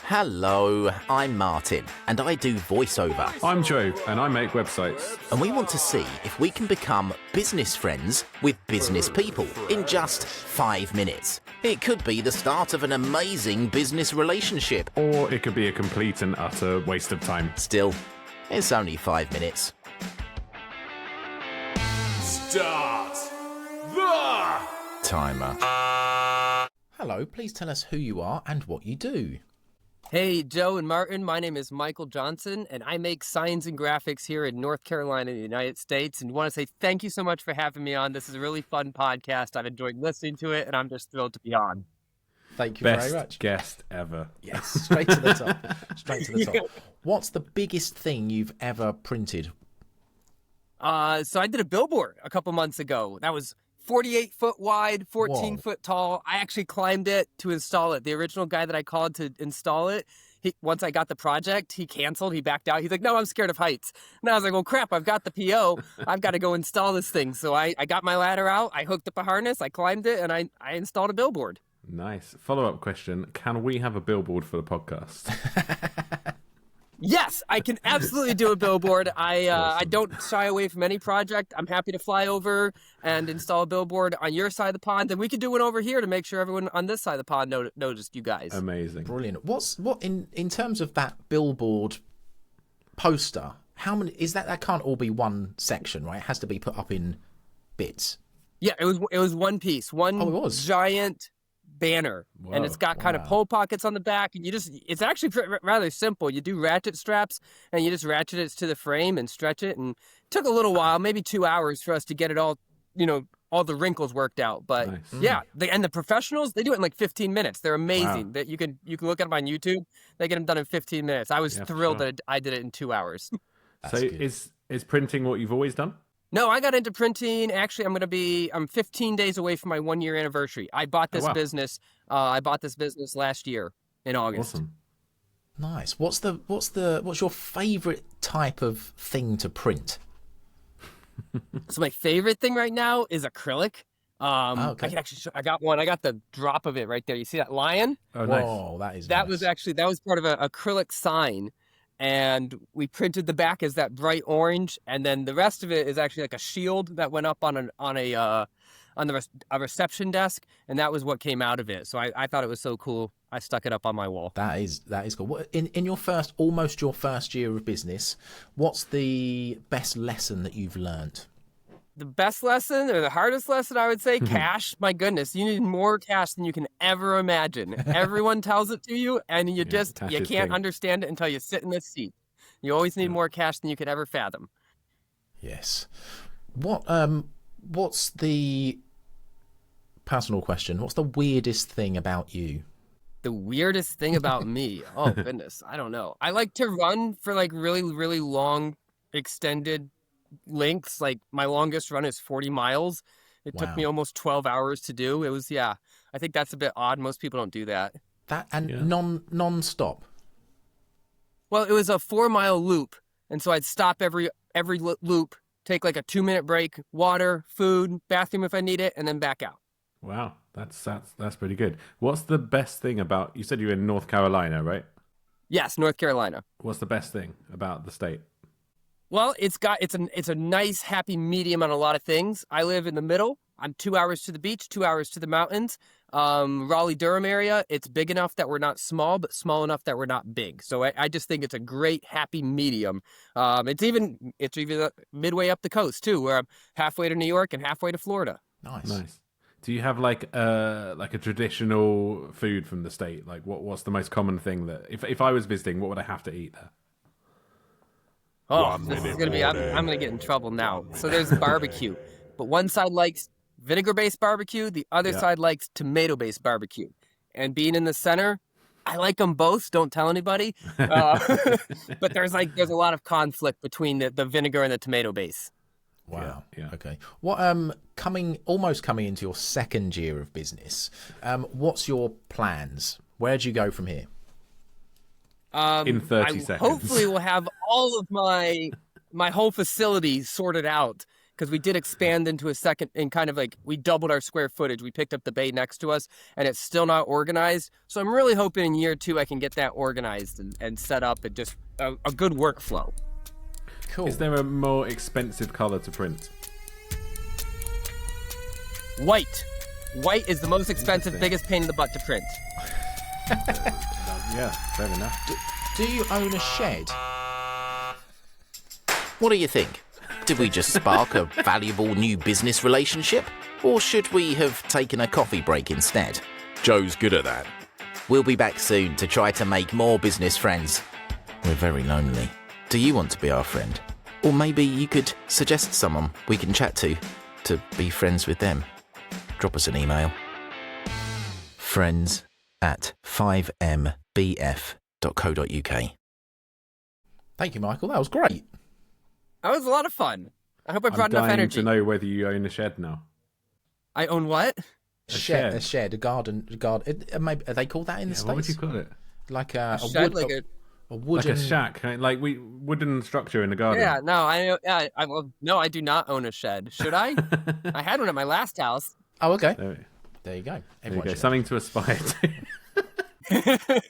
Hello, I'm Martin, and I do voiceover. I'm Joe, and I make websites. And we want to see if we can become business friends with business people in just 5 minutes. It could be the start of an amazing business relationship. Or it could be a complete and utter waste of time. Still, it's only 5 minutes. Start the Timer. Hello, please tell us who you are and what you do. Hey, Joe and Martin, my name is Michael Johnson, and I make signs and graphics here in North Carolina in the United States, and want to say thank you so much for having me on. This is a really fun podcast. I've enjoyed listening to it, and I'm just thrilled to be on. Thank you Best very much. guest ever. Yes, straight to the top. Straight to the top. What's the biggest thing you've ever printed? So I did a billboard a couple months ago. That was 48 foot wide, 14 foot tall. I actually climbed it to install it. The original guy that I called to install it, once I got the project, he canceled. He backed out. He's like, no, I'm scared of heights. And I was like, well, crap, I've got the PO. I've got to go install this thing. So I got my ladder out. I hooked up a harness. I climbed it, and I installed a billboard. Nice. Follow-up question. Can we have a billboard for the podcast? Yes, I can absolutely do a billboard. I don't shy away from any project. I'm happy to fly over and install a billboard on your side of the pond, and we could do one over here to make sure everyone on this side of the pond noticed you guys. Amazing. Brilliant. What in terms of that billboard poster? How many is that? That can't all be one section, right? It has to be put up in bits. Yeah, it was one piece, one giant banner. Whoa, and it's got kind of pole pockets on the back, and it's actually rather simple. You do ratchet straps, and you just ratchet it to the frame and stretch it, and it took a little while, maybe 2 hours for us to get it all, all the wrinkles worked out. But nice. Yeah, and the professionals, they do it in like 15 minutes. They're amazing. Wow. That you can look at them on YouTube. They get them done in 15 minutes. I was thrilled that I did it in 2 hours. So is printing what you've always done? No, I got into printing. Actually, I'm 15 days away from my 1 year anniversary. I bought this business. I bought this business last year in August. Awesome. Nice. What's your favorite type of thing to print? So my favorite thing right now is acrylic. Okay. I can actually I got one. I got the drop of it right there. You see that lion? Oh, nice. Whoa, That was part of an acrylic sign. And we printed the back as that bright orange, and then the rest of it is actually like a shield that went up on a reception desk, and that was what came out of it. So I thought it was so cool. I stuck it up on my wall. That is cool. In your almost your first year of business, what's the best lesson that you've learned? The best lesson, or the hardest lesson, I would say, cash. My goodness, you need more cash than you can ever imagine. Everyone tells it to you, and you can't understand it until you sit in this seat. You always need more cash than you could ever fathom. Yes. What's the personal question? What's the weirdest thing about you? The weirdest thing about me? Oh, goodness. I don't know. I like to run for like really, really long, extended lengths. Like my longest run is 40 miles. It took me almost 12 hours to do. It was, I think that's a bit odd. Most people don't do that. Non-stop. Well, it was a 4-mile loop. And so I'd stop every loop, take like a 2-minute break, water, food, bathroom if I need it, and then back out. Wow. That's pretty good. What's the best thing about, you said you're in North Carolina, right? Yes, North Carolina. What's the best thing about the state? Well, it's a nice, happy medium on a lot of things. I live in the middle. I'm 2 hours to the beach, 2 hours to the mountains. Raleigh-Durham area, it's big enough that we're not small, but small enough that we're not big. So I just think it's a great, happy medium. It's even midway up the coast, too, where I'm halfway to New York and halfway to Florida. Nice. Do you have like a traditional food from the state? Like what's the most common thing that if I was visiting, what would I have to eat there? Oh, this is gonna be. I'm gonna get in trouble now. So there's barbecue, but one side likes vinegar-based barbecue, the other side likes tomato-based barbecue. And being in the center, I like them both. Don't tell anybody. But there's a lot of conflict between the vinegar and the tomato base. Wow. Yeah. Okay. What almost coming into your second year of business, what's your plans? Where do you go from here? In 30 seconds. Hopefully we'll have all of my whole facility sorted out because we did expand into a second and kind of like we doubled our square footage. We picked up the bay next to us and it's still not organized. So I'm really hoping in year 2 I can get that organized and set up and just a good workflow. Cool. Is there a more expensive color to print? White. White is the most expensive, biggest pain in the butt to print. Yeah, fair enough. Do you own a shed? What do you think? Did we just spark a valuable new business relationship? Or should we have taken a coffee break instead? Joe's good at that. We'll be back soon to try to make more business friends. We're very lonely. Do you want to be our friend? Or maybe you could suggest someone we can chat to be friends with them. Drop us an email. friends@5mbf.co.uk. Thank you, Michael. That was great. That was a lot of fun. I hope I I'm brought enough dying energy. to know whether you own a shed now. I own what? A shed, a garden. Maybe, are they called that in the States? What would you call it? Like a Shed, wood, like a a wooden... Like a shack, like wooden structure in the garden. Yeah, no, no, I do not own a shed. Should I? I had one at my last house. Oh, okay. There There you go. you Everyone go. should. Something to aspire to.